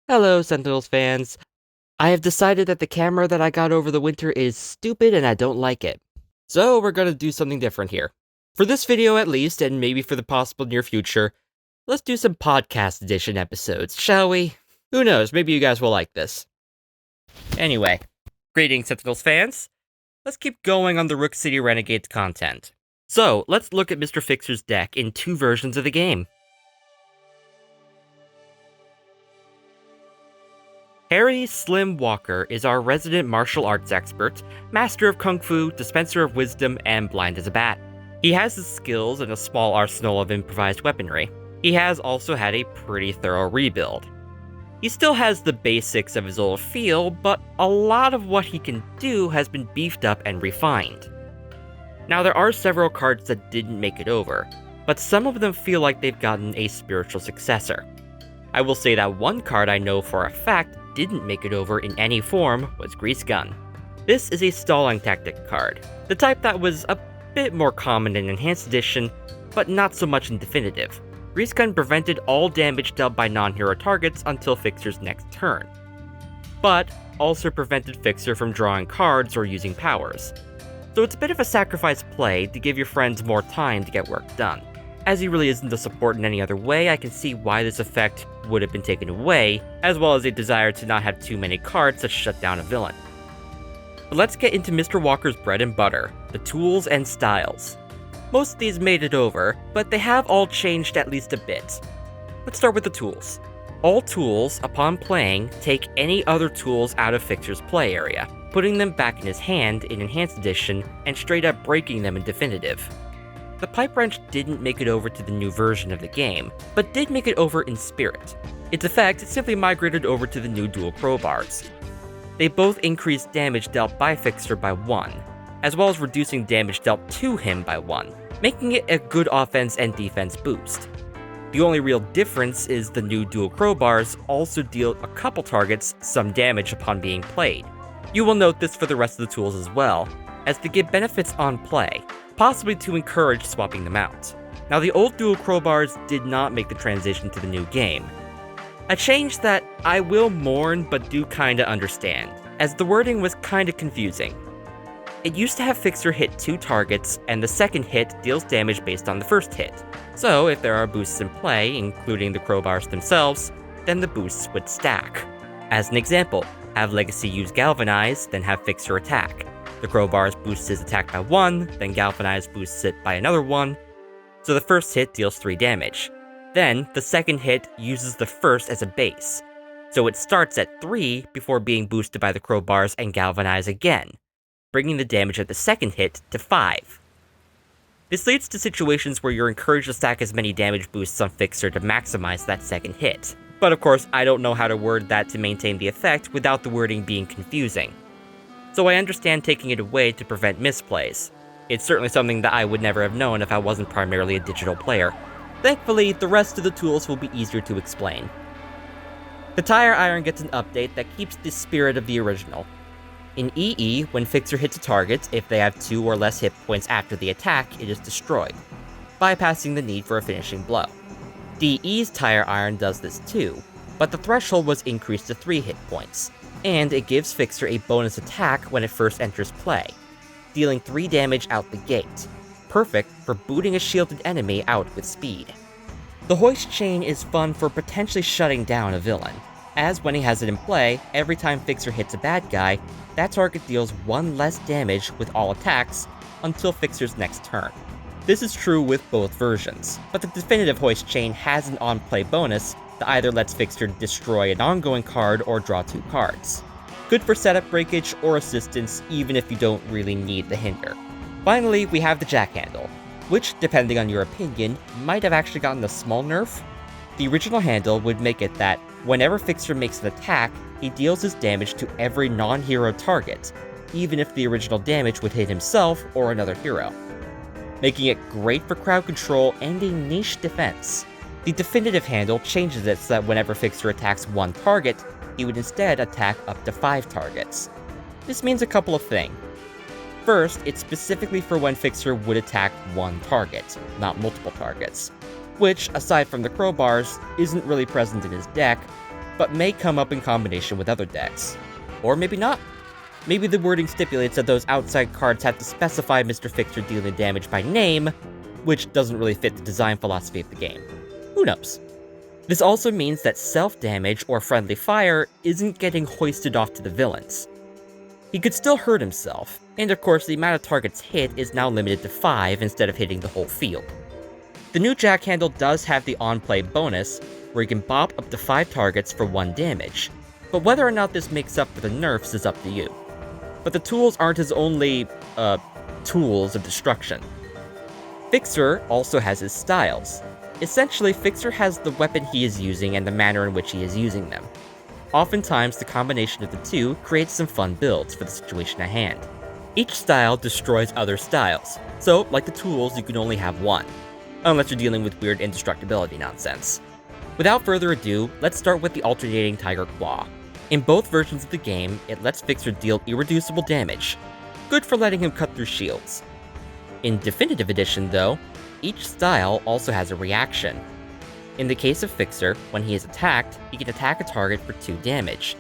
Hello, Sentinels fans. I have decided that the camera that I got over the winter is stupid and I don't like it. So we're gonna do something different here. For this video at least, and maybe for the possible near future, let's do some podcast edition episodes, shall we? Who knows, maybe you guys will like this. Anyway, greetings Sentinels fans. Let's keep going on the Rook City Renegades content. So, let's look at Mr. Fixer's deck in two versions of the game. Harry Slim Walker is our resident martial arts expert, master of kung fu, dispenser of wisdom, and blind as a bat. He has his skills and a small arsenal of improvised weaponry. He has also had a pretty thorough rebuild. He still has the basics of his old feel, but a lot of what he can do has been beefed up and refined. Now there are several cards that didn't make it over, but some of them feel like they've gotten a spiritual successor. I will say that one card I know for a fact didn't make it over in any form was Grease Gun. This is a stalling tactic card, the type that was a bit more common in Enhanced Edition, but not so much in Definitive. Grease Gun prevented all damage dealt by non-hero targets until Fixer's next turn, but also prevented Fixer from drawing cards or using powers. So it's a bit of a sacrifice play to give your friends more time to get work done. As he really isn't a support in any other way, I can see why this effect would have been taken away, as well as a desire to not have too many cards that shut down a villain. But let's get into Mr. Walker's bread and butter, the tools and styles. Most of these made it over, but they have all changed at least a bit. Let's start with the tools. All tools, upon playing, take any other tools out of Fixer's play area, putting them back in his hand in Enhanced Edition and straight up breaking them in Definitive. The pipe wrench didn't make it over to the new version of the game, but did make it over in spirit. Its effect simply migrated over to the new dual crowbars. They both increased damage dealt by Fixer by 1, as well as reducing damage dealt to him by 1, making it a good offense and defense boost. The only real difference is the new dual crowbars also deal a couple targets some damage upon being played. You will note this for the rest of the tools as well, as they give benefits on play, possibly to encourage swapping them out. Now the old dual crowbars did not make the transition to the new game. A change that I will mourn but do kinda understand, as the wording was kinda confusing. It used to have Fixer hit 2 targets, and the second hit deals damage based on the first hit. So if there are boosts in play, including the crowbars themselves, then the boosts would stack. As an example, have Legacy use Galvanize, then have Fixer attack. The crowbars boosts his attack by 1, then Galvanize boosts it by another 1, so the first hit deals 3 damage. Then, the second hit uses the first as a base, so it starts at 3 before being boosted by the crowbars and Galvanize again, bringing the damage of the second hit to 5. This leads to situations where you're encouraged to stack as many damage boosts on Fixer to maximize that second hit. But of course, I don't know how to word that to maintain the effect without the wording being confusing. So I understand taking it away to prevent misplays. It's certainly something that I would never have known if I wasn't primarily a digital player. Thankfully, the rest of the tools will be easier to explain. The Tire Iron gets an update that keeps the spirit of the original. In EE, when Fixer hits a target, if they have 2 or less hit points after the attack, it is destroyed, bypassing the need for a finishing blow. DE's Tire Iron does this too, but the threshold was increased to 3 hit points, and it gives Fixer a bonus attack when it first enters play, dealing 3 damage out the gate, perfect for booting a shielded enemy out with speed. The Hoist Chain is fun for potentially shutting down a villain, as when he has it in play, every time Fixer hits a bad guy, that target deals 1 less damage with all attacks until Fixer's next turn. This is true with both versions, but the Definitive Hoist Chain has an on-play bonus that either lets Fixer destroy an ongoing card or draw 2 cards. Good for setup breakage or assistance even if you don't really need the hinder. Finally, we have the Jack Handle, which, depending on your opinion, might have actually gotten a small nerf. The original handle would make it that whenever Fixer makes an attack, he deals his damage to every non-hero target, even if the original damage would hit himself or another hero, making it great for crowd control and a niche defense. The Definitive handle changes it so that whenever Fixer attacks 1 target, he would instead attack up to 5 targets. This means a couple of things. First, it's specifically for when Fixer would attack 1 target, not multiple targets, which, aside from the crowbars, isn't really present in his deck, but may come up in combination with other decks. Or maybe not. Maybe the wording stipulates that those outside cards have to specify Mr. Fixer dealing damage by name, which doesn't really fit the design philosophy of the game. Who knows? This also means that self-damage or friendly fire isn't getting hoisted off to the villains. He could still hurt himself, and of course the amount of targets hit is now limited to 5 instead of hitting the whole field. The new jack handle does have the on-play bonus, where you can bop up to 5 targets for 1 damage, but whether or not this makes up for the nerfs is up to you. But the tools aren't his only, tools of destruction. Fixer also has his styles. Essentially, Fixer has the weapon he is using and the manner in which he is using them. Oftentimes, the combination of the two creates some fun builds for the situation at hand. Each style destroys other styles, so like the tools, you can only have one, unless you're dealing with weird indestructibility nonsense. Without further ado, let's start with the alternating Tiger Claw. In both versions of the game, it lets Fixer deal irreducible damage, good for letting him cut through shields. In Definitive Edition though, each style also has a reaction. In the case of Fixer, when he is attacked, he can attack a target for 2 damage,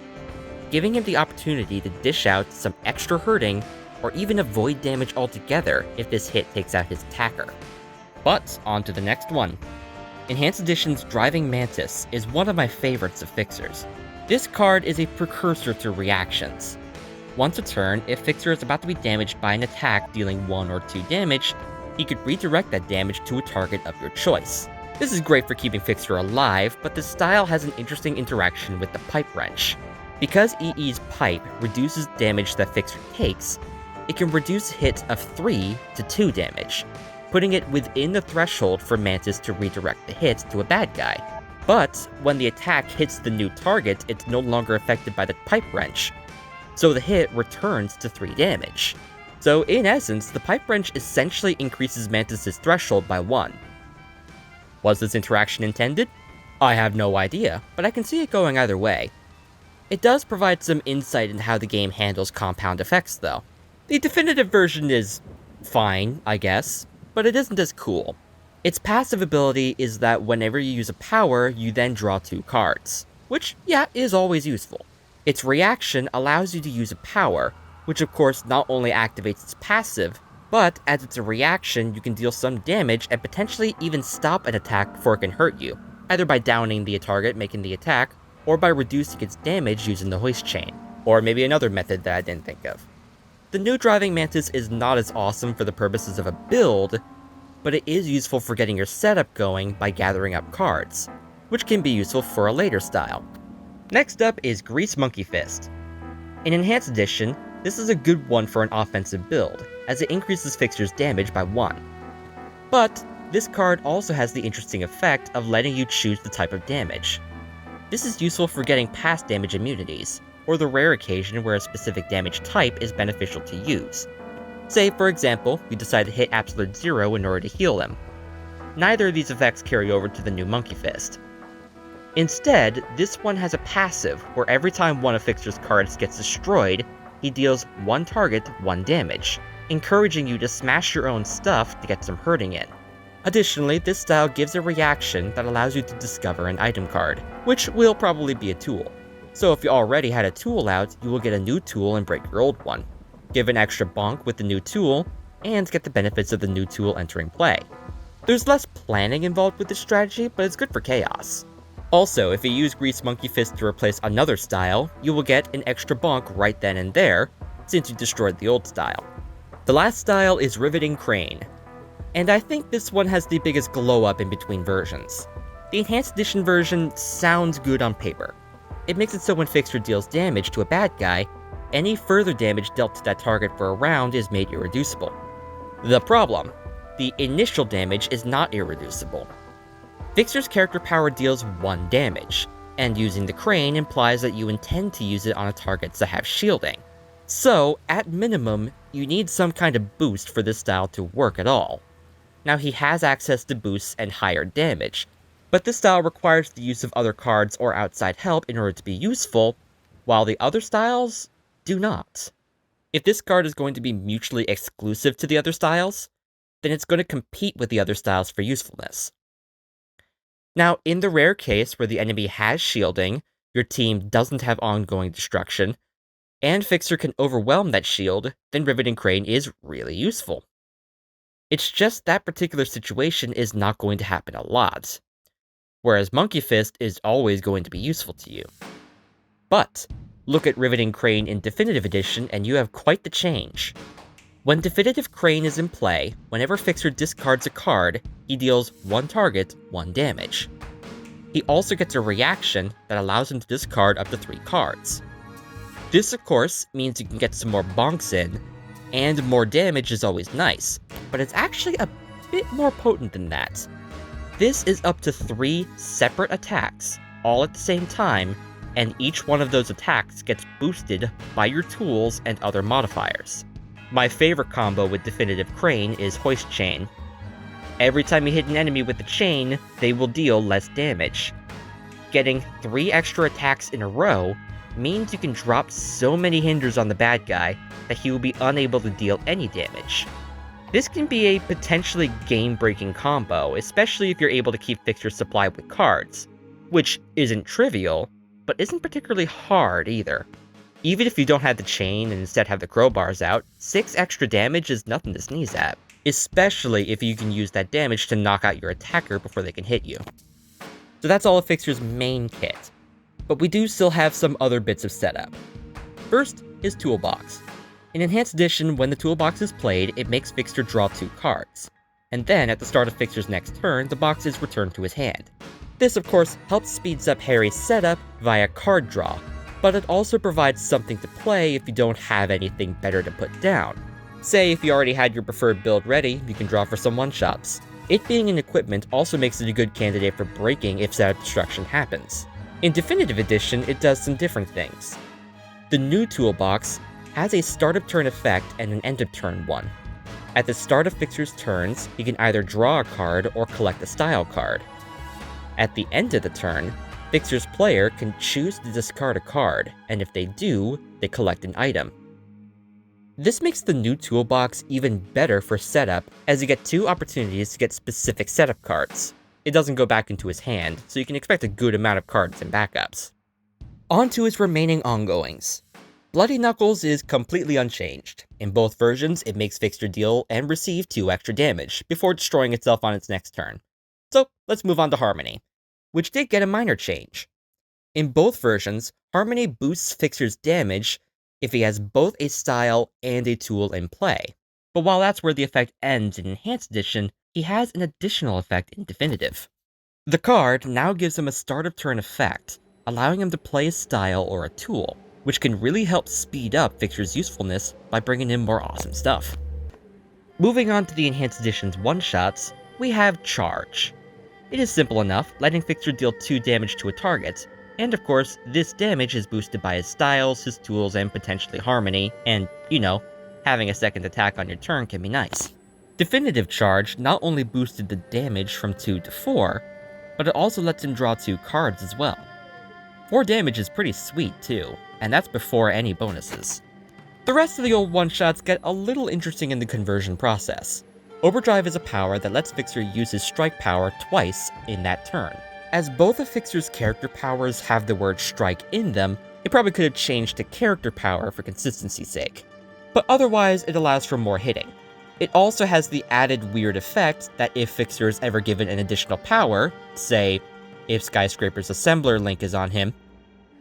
giving him the opportunity to dish out some extra hurting or even avoid damage altogether if this hit takes out his attacker. But on to the next one. Enhanced Edition's Driving Mantis is one of my favorites of Fixer's. This card is a precursor to reactions. Once a turn, if Fixer is about to be damaged by an attack dealing 1 or 2 damage, he could redirect that damage to a target of your choice. This is great for keeping Fixer alive, but this style has an interesting interaction with the Pipe Wrench. Because EE's Pipe reduces damage that Fixer takes, it can reduce hits of 3 to 2 damage, putting it within the threshold for Mantis to redirect the hits to a bad guy. But when the attack hits the new target, it's no longer affected by the Pipe Wrench, so the hit returns to 3 damage. So in essence, the Pipe Wrench essentially increases Mantis' threshold by 1. Was this interaction intended? I have no idea, but I can see it going either way. It does provide some insight into how the game handles compound effects though. The definitive version is fine, I guess, but it isn't as cool. Its passive ability is that whenever you use a power, you then draw 2 cards, which, yeah, is always useful. Its reaction allows you to use a power, which of course not only activates its passive, but as it's a reaction, you can deal some damage and potentially even stop an attack before it can hurt you, either by downing the target making the attack, or by reducing its damage using the hoist chain, or maybe another method that I didn't think of. The new Driving Mantis is not as awesome for the purposes of a build, but it is useful for getting your setup going by gathering up cards, which can be useful for a later style. Next up is Grease Monkey Fist. In Enhanced Edition, this is a good one for an offensive build, as it increases Fixer's damage by 1. But this card also has the interesting effect of letting you choose the type of damage. This is useful for getting past damage immunities, or the rare occasion where a specific damage type is beneficial to use. Say, for example, you decide to hit Absolute Zero in order to heal him. Neither of these effects carry over to the new Monkey Fist. Instead, this one has a passive, where every time one of Fixer's cards gets destroyed, he deals 1 target 1 damage, encouraging you to smash your own stuff to get some hurting in. Additionally, this style gives a reaction that allows you to discover an item card, which will probably be a tool. So if you already had a tool out, you will get a new tool and break your old one, give an extra bonk with the new tool, and get the benefits of the new tool entering play. There's less planning involved with this strategy, but it's good for chaos. Also, if you use Grease Monkey Fist to replace another style, you will get an extra bonk right then and there, since you destroyed the old style. The last style is Riveting Crane, and I think this one has the biggest glow up in between versions. The Enhanced Edition version sounds good on paper. It makes it so when Fixer deals damage to a bad guy, any further damage dealt to that target for a round is made irreducible. The problem: the initial damage is not irreducible. Fixer's character power deals 1 damage, and using the crane implies that you intend to use it on targets that have shielding. So, at minimum, you need some kind of boost for this style to work at all. Now he has access to boosts and higher damage, but this style requires the use of other cards or outside help in order to be useful, while the other styles do not. If this card is going to be mutually exclusive to the other styles, then it's going to compete with the other styles for usefulness. Now, in the rare case where the enemy has shielding, your team doesn't have ongoing destruction, and Fixer can overwhelm that shield, then Riveting Crane is really useful. It's just that particular situation is not going to happen a lot, whereas Monkey Fist is always going to be useful to you. But, look at Riveting Crane in Definitive Edition and you have quite the change. When Definitive Crane is in play, whenever Fixer discards a card, he deals 1 target, 1 damage. He also gets a reaction that allows him to discard up to 3 cards. This, of course, means you can get some more bonks in, and more damage is always nice, but it's actually a bit more potent than that. This is up to 3 separate attacks, all at the same time, and each one of those attacks gets boosted by your tools and other modifiers. My favorite combo with Definitive Crane is Hoist Chain. Every time you hit an enemy with the chain, they will deal less damage. Getting 3 extra attacks in a row means you can drop so many hinders on the bad guy that he will be unable to deal any damage. This can be a potentially game-breaking combo, especially if you're able to keep Fixer supplied with cards, which isn't trivial, but isn't particularly hard either. Even if you don't have the chain and instead have the crowbars out, 6 extra damage is nothing to sneeze at, especially if you can use that damage to knock out your attacker before they can hit you. So that's all of Fixer's main kit, but we do still have some other bits of setup. First is Toolbox. In Enhanced Edition, when the Toolbox is played, it makes Fixer draw 2 cards, and then at the start of Fixer's next turn, the box is returned to his hand. This, of course, helps speeds up Harry's setup via card draw, but it also provides something to play if you don't have anything better to put down. Say if you already had your preferred build ready, you can draw for some one-shots. It being an equipment also makes it a good candidate for breaking if setup destruction happens. In Definitive Edition, it does some different things. The new Toolbox has a start of turn effect and an end of turn one. At the start of Fixer's turns, he can either draw a card or collect a style card. At the end of the turn, Fixer's player can choose to discard a card, and if they do, they collect an item. This makes the new Toolbox even better for setup, as you get 2 opportunities to get specific setup cards. It doesn't go back into his hand, so you can expect a good amount of cards and backups. On to his remaining ongoings. Bloody Knuckles is completely unchanged. In both versions, it makes Fixer deal and receive 2 extra damage, before destroying itself on its next turn. So, let's move on to Harmony, which did get a minor change. In both versions, Harmony boosts Fixer's damage if he has both a style and a tool in play. But while that's where the effect ends in Enhanced Edition, he has an additional effect in Definitive. The card now gives him a start of turn effect, allowing him to play a style or a tool, which can really help speed up Fixer's usefulness by bringing in more awesome stuff. Moving on to the Enhanced Edition's one-shots, we have Charge. It is simple enough, letting Fixer deal 2 damage to a target, and of course, this damage is boosted by his styles, his tools, and potentially Harmony, and, you know, having a second attack on your turn can be nice. Definitive Charge not only boosted the damage from 2 to 4, but it also lets him draw 2 cards as well. 4 damage is pretty sweet too, and that's before any bonuses. The rest of the old one-shots get a little interesting in the conversion process. Overdrive is a power that lets Fixer use his strike power twice in that turn. As both of Fixer's character powers have the word strike in them, it probably could have changed to character power for consistency's sake. But otherwise, it allows for more hitting. It also has the added weird effect that if Fixer is ever given an additional power, say, if Skyscraper's Assembler link is on him,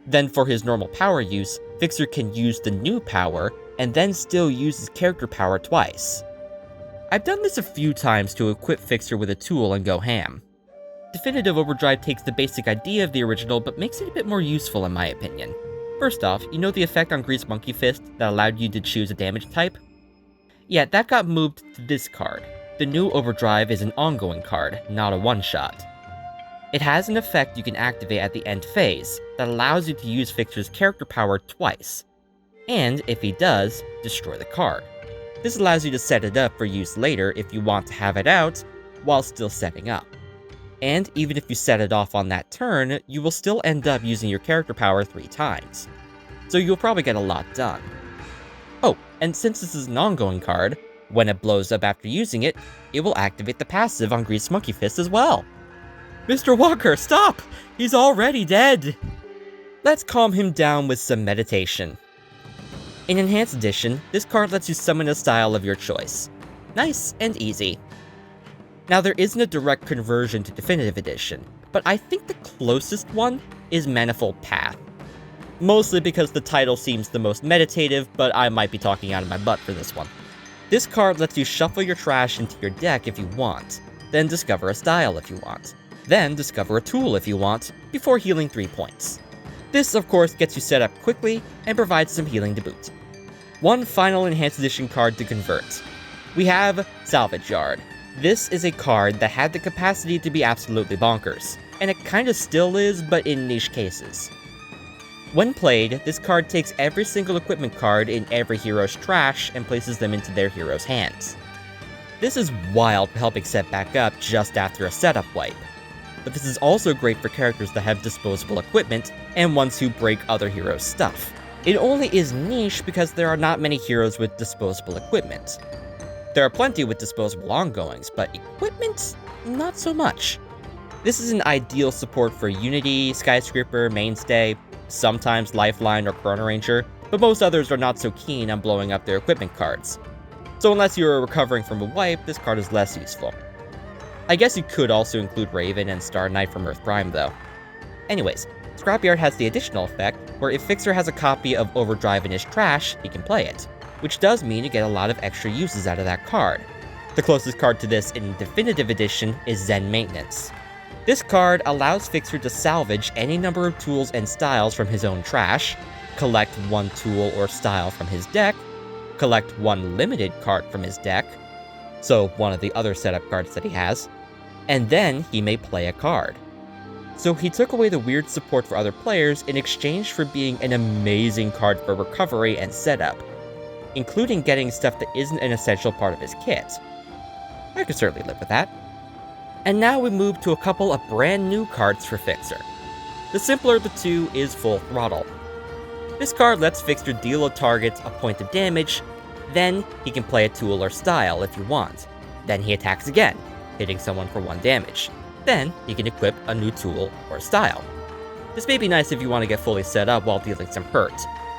then for his normal power use, Fixer can use the new power, and then still use his character power twice. I've done this a few times to equip Fixer with a tool and go ham. Definitive Overdrive takes the basic idea of the original, but makes it a bit more useful in my opinion. First off, you know the effect on Grease Monkey Fist that allowed you to choose a damage type? Yeah, that got moved to this card. The new Overdrive is an ongoing card, not a one-shot. It has an effect you can activate at the end phase that allows you to use Fixer's character power twice, and if he does, destroy the card. This allows you to set it up for use later if you want to have it out while still setting up. And even if you set it off on that turn, you will still end up using your character power 3 times. So you'll probably get a lot done. Oh, and since this is an ongoing card, when it blows up after using it, it will activate the passive on Grease Monkey Fist as well. Mr. Walker, stop! He's already dead! Let's calm him down with some meditation. In Enhanced Edition, this card lets you summon a style of your choice. Nice and easy. Now there isn't a direct conversion to Definitive Edition, but I think the closest one is Manifold Path. Mostly because the title seems the most meditative, but I might be talking out of my butt for this one. This card lets you shuffle your trash into your deck if you want, then discover a style if you want, then discover a tool if you want, before healing 3 points. This, of course, gets you set up quickly and provides some healing to boot. One final Enhanced Edition card to convert. We have Salvage Yard. This is a card that had the capacity to be absolutely bonkers, and it kinda still is, but in niche cases. When played, this card takes every single equipment card in every hero's trash and places them into their hero's hands. This is wild for helping set back up just after a setup wipe. But this is also great for characters that have disposable equipment and ones who break other heroes' stuff. It only is niche because there are not many heroes with disposable equipment. There are plenty with disposable ongoings, but equipment? Not so much. This is an ideal support for Unity, Skyscraper, Mainstay, sometimes Lifeline or Chrono Ranger, but most others are not so keen on blowing up their equipment cards. So unless you are recovering from a wipe, this card is less useful. I guess you could also include Raven and Star Knight from Earth Prime though. Anyways, Scrapyard has the additional effect, where if Fixer has a copy of Overdrive in his trash, he can play it, which does mean you get a lot of extra uses out of that card. The closest card to this in Definitive Edition is Zen Maintenance. This card allows Fixer to salvage any number of tools and styles from his own trash, collect one tool or style from his deck, collect one limited card from his deck, so one of the other setup cards that he has, and then he may play a card. So he took away the weird support for other players in exchange for being an amazing card for recovery and setup, including getting stuff that isn't an essential part of his kit. I could certainly live with that. And now we move to a couple of brand new cards for Fixer. The simpler of the two is Full Throttle. This card lets Fixer deal a target a point of damage, then he can play a tool or style if you want. Then he attacks again, hitting someone for 1 damage. Then he can equip a new tool or style. This may be nice if you want to get fully set up while dealing some hurt,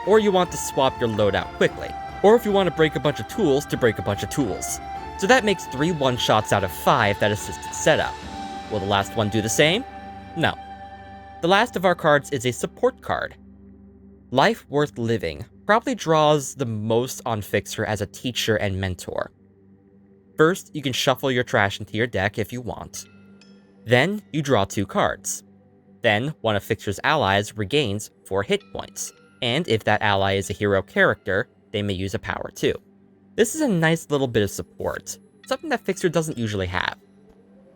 or you want to swap your loadout quickly, or if you want to break a bunch of tools to break a bunch of tools. So that makes 3 one-shots out of 5 that assist setup. Will the last one do the same? No. The last of our cards is a support card. Life Worth Living probably draws the most on Fixer as a teacher and mentor. First, you can shuffle your trash into your deck if you want. Then, you draw 2 cards. Then, one of Fixer's allies regains 4 hit points, and if that ally is a hero character, they may use a power too. This is a nice little bit of support, something that Fixer doesn't usually have.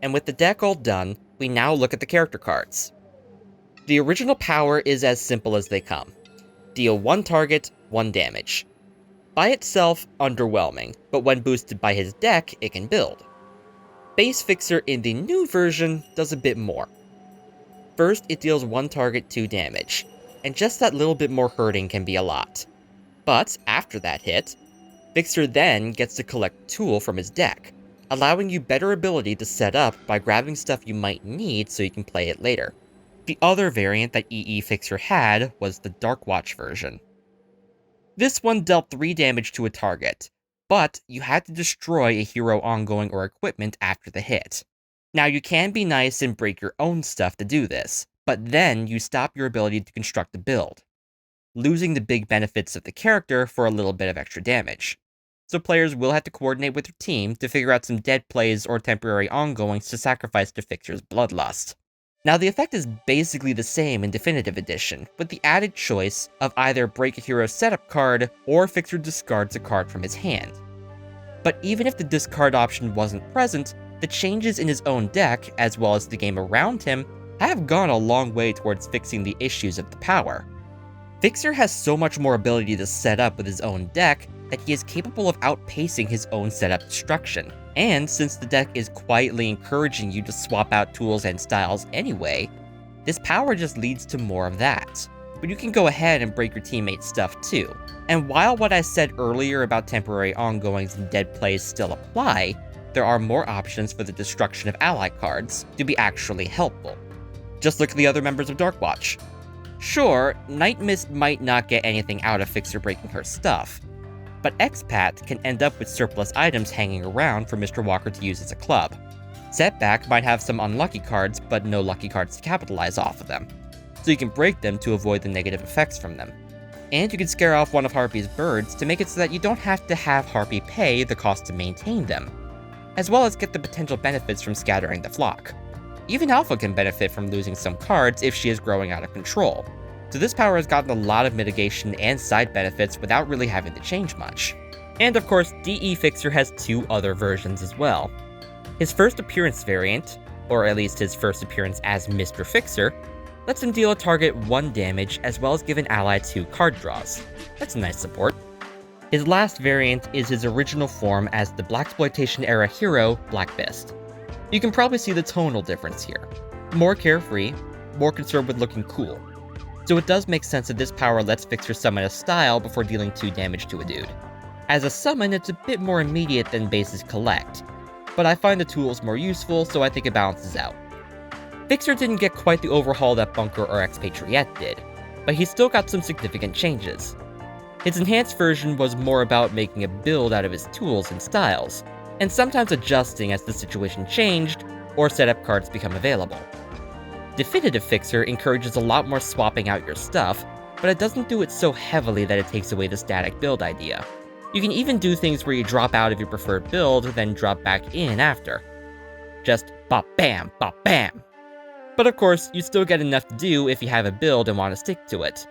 And with the deck all done, we now look at the character cards. The original power is as simple as they come. Deal 1 target, 1 damage. By itself, underwhelming, but when boosted by his deck, it can build. Base Fixer in the new version does a bit more. First, it deals 1 target 2 damage, and just that little bit more hurting can be a lot. But after that hit, Fixer then gets to collect tool from his deck, allowing you better ability to set up by grabbing stuff you might need so you can play it later. The other variant that EE Fixer had was the Darkwatch version. This one dealt 3 damage to a target, but you had to destroy a hero ongoing or equipment after the hit. Now you can be nice and break your own stuff to do this, but then you stop your ability to construct a build, losing the big benefits of the character for a little bit of extra damage. So players will have to coordinate with their team to figure out some dead plays or temporary ongoings to sacrifice to Fixer's bloodlust. Now the effect is basically the same in Definitive Edition, with the added choice of either break a hero's setup card, or Fixer discards a card from his hand. But even if the discard option wasn't present, the changes in his own deck, as well as the game around him, have gone a long way towards fixing the issues of the power. Fixer has so much more ability to set up with his own deck that he is capable of outpacing his own setup destruction. And since the deck is quietly encouraging you to swap out tools and styles anyway, this power just leads to more of that. But you can go ahead and break your teammates' stuff too. And while what I said earlier about temporary ongoings and dead plays still apply, there are more options for the destruction of ally cards to be actually helpful. Just look at the other members of Darkwatch. Sure, Night Mist might not get anything out of Fixer breaking her stuff, but Expat can end up with surplus items hanging around for Mr. Walker to use as a club. Setback might have some unlucky cards, but no lucky cards to capitalize off of them, so you can break them to avoid the negative effects from them. And you can scare off one of Harpy's birds to make it so that you don't have to have Harpy pay the cost to maintain them, as well as get the potential benefits from scattering the flock. Even Alpha can benefit from losing some cards if she is growing out of control, so this power has gotten a lot of mitigation and side benefits without really having to change much. And of course, DE Fixer has two other versions as well. His first appearance variant, or at least his first appearance as Mr. Fixer, lets him deal a target 1 damage as well as give an ally 2 card draws. That's a nice support. His last variant is his original form as the Blaxploitation era hero, Black Fist. You can probably see the tonal difference here. More carefree, more concerned with looking cool. So it does make sense that this power lets Fixer summon a style before dealing 2 damage to a dude. As a summon, it's a bit more immediate than base's collect, but I find the tools more useful, so I think it balances out. Fixer didn't get quite the overhaul that Bunker or Expatriate did, but he still got some significant changes. His enhanced version was more about making a build out of his tools and styles, and sometimes adjusting as the situation changed or setup cards become available. Definitive Fixer encourages a lot more swapping out your stuff, but it doesn't do it so heavily that it takes away the static build idea. You can even do things where you drop out of your preferred build, then drop back in after. Just bop bam, bop bam. But of course, you still get enough to do if you have a build and want to stick to it.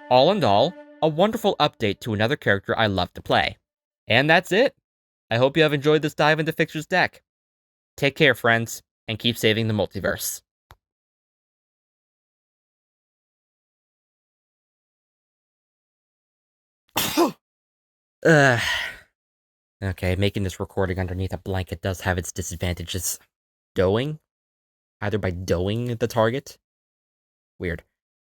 All in all, a wonderful update to another character I love to play. And that's it! I hope you have enjoyed this dive into Fixer's deck. Take care, friends, and keep saving the multiverse. Okay, making this recording underneath a blanket does have its disadvantages. Doughing? Either by doughing the target? Weird.